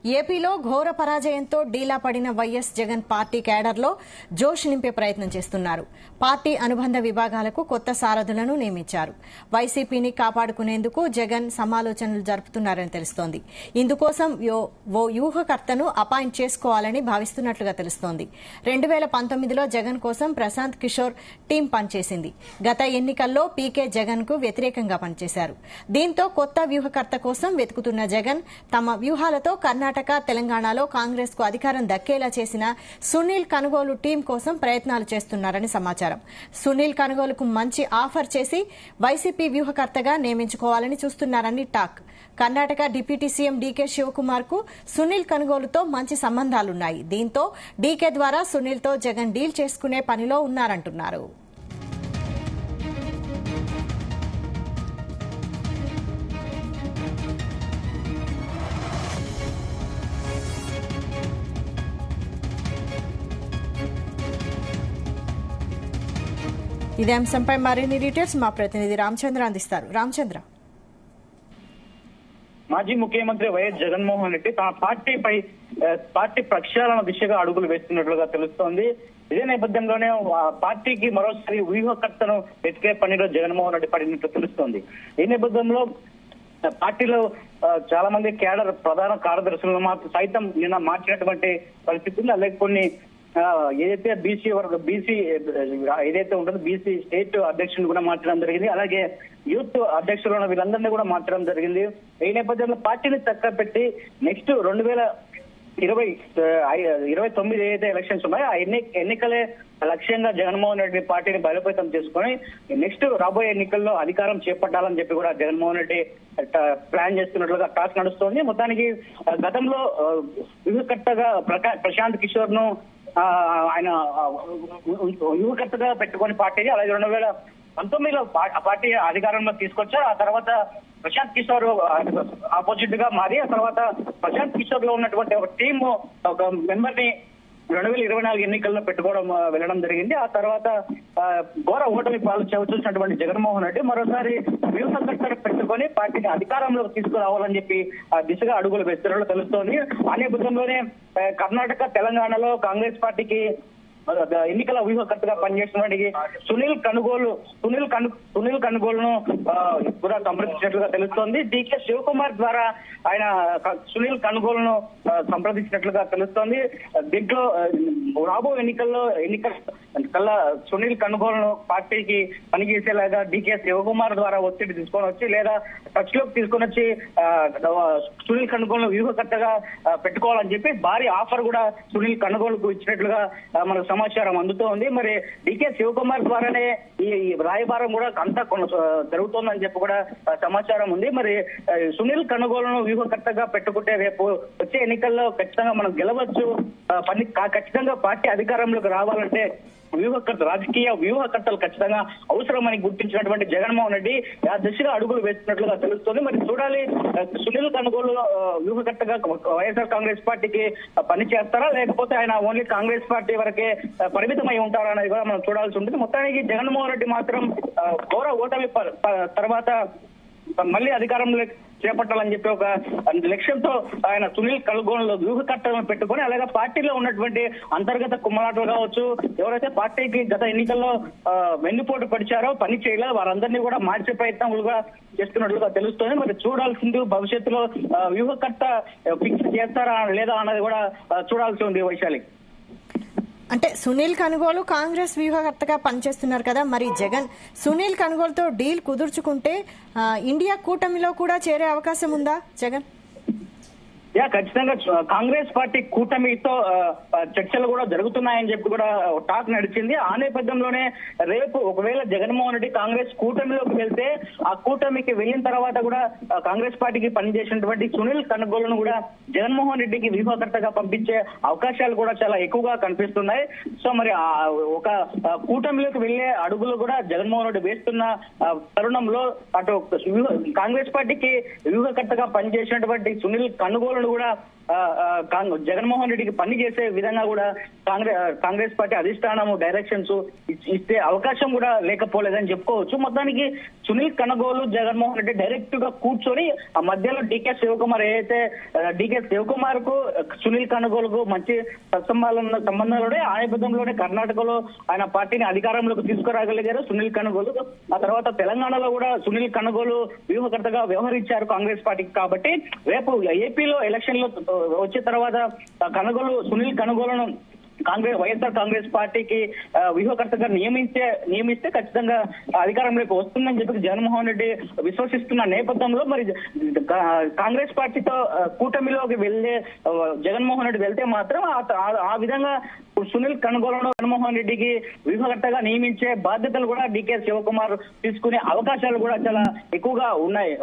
ఏపీలో ఘోర పరాజయంతో డీలా పడిన వైఎస్ జగన్ పార్టీ కేడర్లో జోష్ నింపే ప్రయత్నం చేస్తున్నారు. పార్టీ అనుబంధ విభాగాలకు కొత్త సారథులను నియమించారు. వైసీపీని కాపాడుకునేందుకు జగన్ సమాలోచనలు జరుపుతున్నారని తెలుస్తోంది. ఇందుకోసం ఓ వ్యూహకర్తను అపాయింట్ చేసుకోవాలని భావిస్తున్నట్లుగా తెలుస్తోంది. 2019లో జగన్ కోసం ప్రశాంత్ కిషోర్ టీం పనిచేసింది. గత ఎన్నికల్లో పీకే జగన్ కు వ్యతిరేకంగా పనిచేశారు. దీంతో కొత్త వ్యూహకర్త కోసం వెతుకుతున్న జగన్ తమ వ్యూహాలతో కర్ణాటక, తెలంగాణలో కాంగ్రెస్ కు అధికారం దక్కేలా చేసిన సునీల్ కనుగోలు టీం కోసం ప్రయత్నాలు చేస్తున్నారని సమాచారం. సునీల్ కనుగోలుకు మంచి ఆఫర్ చేసి వైసీపీ వ్యూహకర్తగా నియమించుకోవాలని చూస్తున్నారని talk. Karnataka deputy CM D K Shivakumar కు సునీల్ కనుగోలుతో మంచి సంబంధాలున్నాయి. దీంతో డీకే ద్వారా సునీల్ తో జగన్ డీల్ చేసుకునే పనిలో ఉన్నారంటున్నారు. ఇదే అంశంపై మరిన్ని డీటెయిల్స్ మా ప్రతినిధి రామచంద్ర అందిస్తారు. రామచంద్ర, మాజీ ముఖ్యమంత్రి వైఎస్ జగన్మోహన్ రెడ్డి తన పార్టీ ప్రక్షాళన దిశగా అడుగులు వేస్తున్నట్లుగా తెలుస్తోంది. ఇదే నేపథ్యంలోనే పార్టీకి మరోసారి వ్యూహకర్తను వెతికే పనిలో జగన్మోహన్ రెడ్డి పడినట్లు తెలుస్తోంది. ఈ నేపథ్యంలో పార్టీలో చాలా మంది కేడర్ ప్రధాన కార్యదర్శులను సైతం నిన్న మార్చినటువంటి పరిస్థితి ఉంది. అలాగే కొన్ని ఏదైతే బీసీ ఏదైతే ఉంటుందో బీసీ స్టేట్ అధ్యక్షులను కూడా మార్చడం జరిగింది. అలాగే యూత్ అధ్యక్షులను వీళ్ళందరినీ కూడా మార్చడం జరిగింది. ఈ నేపథ్యంలో పార్టీని చక్కబెట్టి నెక్స్ట్ 2029 ఏదైతే ఎలక్షన్స్ ఉన్నాయో ఆ ఎన్నికలే లక్ష్యంగా జగన్మోహన్ రెడ్డి పార్టీని బలోపేతం చేసుకుని నెక్స్ట్ రాబోయే ఎన్నికల్లో అధికారం చేపట్టాలని చెప్పి కూడా జగన్మోహన్ రెడ్డి ప్లాన్ చేస్తున్నట్లుగా టాక్ నడుస్తోంది. మొత్తానికి గతంలో వ్యూహకర్తగా ప్రశాంత్ కిషోర్ ను ఆయన యువకర్తగా పెట్టుకుని పార్టీని, అలాగే 2019లో పార్టీ అధికారంలో తీసుకొచ్చారు. ఆ తర్వాత ప్రశాంత్ కిషోర్ ఆపోజిట్ గా మారి ఆ తర్వాత ప్రశాంత్ కిషోర్ లో ఉన్నటువంటి ఒక టీమ్ ఒక మెంబర్ ని 2024 ఎన్నికల్లో పెట్టుకోవడం వెళ్ళడం జరిగింది. ఆ తర్వాత ఘోర ఓటమి పాలు చూసినటువంటి జగన్మోహన్ రెడ్డి మరోసారి వ్యూహకర్తను పెట్టుకొని పార్టీని అధికారంలోకి తీసుకురావాలని చెప్పి ఆ దిశగా అడుగులు వేస్తున్నట్లు తెలుస్తోంది. ఆ నేపథ్యంలోనే కర్ణాటక, తెలంగాణలో కాంగ్రెస్ పార్టీకి ఎన్నికల వ్యూహకర్తగా పనిచేసినటువంటి సునీల్ కనుగోలును కూడా సంప్రదించినట్లుగా తెలుస్తోంది. డీకే శివకుమార్ ద్వారా ఆయన సునీల్ కనుగోలును సంప్రదించినట్లుగా తెలుస్తోంది. దీంట్లో రాబో ఎన్నికల సునీల్ కనుగోలును పార్టీకి పనిచేసేలాగా డీకే శివకుమార్ ద్వారా ఒత్తిడి తీసుకొని వచ్చి లేదా టచ్ లోకి తీసుకొని వచ్చి సునీల్ కనుగోలును వ్యూహకర్తగా పెట్టుకోవాలని చెప్పి భారీ ఆఫర్ కూడా సునీల్ కనుగోలుకు ఇచ్చినట్లుగా మనకు సమాచారం అందుతోంది. మరి డీకే శివకుమార్ ద్వారానే ఈ రాయబారం కూడా అంతా జరుగుతోందని చెప్పి కూడా సమాచారం ఉంది. మరి సునీల్ కనుగోలును వ్యూహకర్తగా పెట్టుకుంటే రేపు వచ్చే ఎన్నికల్లో ఖచ్చితంగా మనం గెలవచ్చు, ఖచ్చితంగా పార్టీ అధికారంలోకి రావాలంటే రాజకీయ వ్యూహకర్తలు ఖచ్చితంగా అవసరమని గుర్తించినటువంటి జగన్మోహన్ రెడ్డి ఆ దిశగా అడుగులు వేస్తున్నట్లుగా తెలుస్తుంది. మరి చూడాలి సునీల్ కనుగోలు వ్యూహకర్తగా వైఎస్ఆర్ కాంగ్రెస్ పార్టీకి పనిచేస్తారా, లేకపోతే ఆయన ఓన్లీ కాంగ్రెస్ పార్టీ వరకే పరిమితమై ఉంటారా అనేది కూడా మనం చూడాల్సి ఉంటుంది. మొత్తానికి జగన్మోహన్ రెడ్డి మాత్రం ఘోర ఓటమి తర్వాత మళ్ళీ అధికారంలో చేపట్టాలని చెప్పి ఒక లక్ష్యంతో ఆయన సునీల్ కనుగోలు వ్యూహకర్తలను పెట్టుకొని అలాగే పార్టీలో ఉన్నటువంటి అంతర్గత కుమ్మలాటలు కావచ్చు, ఎవరైతే పార్టీకి గత ఎన్నికల్లో వెన్నుపోటు పడిచారో పని చేయలేదు వారందరినీ కూడా మార్చే ప్రయత్నాలుగా చేస్తున్నట్లుగా తెలుస్తుంది. మరి చూడాల్సింది భవిష్యత్తులో వ్యూహకర్త ఫిక్స్ చేస్తారా లేదా అన్నది కూడా చూడాల్సి ఉంది. వైశాలి, అంటే సునీల్ కనుగోలు కాంగ్రెస్ వ్యూహకర్తగా పనిచేస్తున్నారు కదా, మరి జగన్ సునీల్ కనుగోలుతో డీల్ కుదుర్చుకుంటే ఇండియా కూటమిలో కూడా చేరే అవకాశం ఉందా జగన్? ఖచ్చితంగా కాంగ్రెస్ పార్టీ కూటమితో చర్చలు కూడా జరుగుతున్నాయని చెప్పి కూడా టాక్ నడిచింది. ఆ నేపథ్యంలోనే రేపు ఒకవేళ జగన్మోహన్ రెడ్డి కాంగ్రెస్ కూటమిలోకి వెళ్తే ఆ కూటమికి వెళ్ళిన తర్వాత కూడా కాంగ్రెస్ పార్టీకి పనిచేసినటువంటి సునీల్ కనుగోలును కూడా జగన్మోహన్ రెడ్డికి వ్యూహకర్తగా పంపించే అవకాశాలు కూడా చాలా ఎక్కువగా కనిపిస్తున్నాయి. సో మరి ఒక కూటమిలోకి వెళ్లే అడుగులు కూడా జగన్మోహన్ రెడ్డి వేస్తున్న తరుణంలో అటు కాంగ్రెస్ పార్టీకి వ్యూహకర్తగా పనిచేసినటువంటి సునీల్ కనుగోలు కూడా జగన్మోహన్ రెడ్డికి పని చేసే విధంగా కూడా కాంగ్రెస్ పార్టీ అధిష్టానము డైరెక్షన్స్ ఇస్తే అవకాశం కూడా లేకపోలేదని చెప్పుకోవచ్చు. మొత్తానికి సునీల్ కనగోలు జగన్మోహన్ రెడ్డి డైరెక్ట్ గా కూర్చొని ఆ మధ్యలో డీకే శివకుమార్ ఏదైతే డీకే శివకుమార్ కు సునీల్ కనగోలుకు మంచి సంబంధాలునే ఆ నేపథ్యంలోనే కర్ణాటకలో ఆయన పార్టీని అధికారంలోకి తీసుకురాగలిగారు సునీల్ కనగోలు. ఆ తర్వాత తెలంగాణలో కూడా సునీల్ కనగోలు వ్యూహకర్తగా వ్యవహరించారు కాంగ్రెస్ పార్టీకి. కాబట్టి రేపు ఏపీలో ఎలక్షన్ లో వచ్చిన తర్వాత సునీల్ కనగోలును వైఎస్ఆర్ కాంగ్రెస్ పార్టీకి వ్యూహకర్తగా నియమిస్తే ఖచ్చితంగా అధికారంలోకి వస్తుందని చెప్పి జగన్మోహన్ రెడ్డి విశ్వసిస్తున్న నేపథ్యంలో మరి కాంగ్రెస్ పార్టీతో కూటమిలోకి వెళ్లే జగన్మోహన్ రెడ్డి వెళ్తే మాత్రం ఆ విధంగా సునీల్ కనగోలను జగన్మోహన్ రెడ్డికి వ్యూహకర్తగా నియమించే బాధ్యతలు కూడా డీకే శివకుమార్ తీసుకునే అవకాశాలు కూడా చాలా ఎక్కువగా ఉన్నాయి.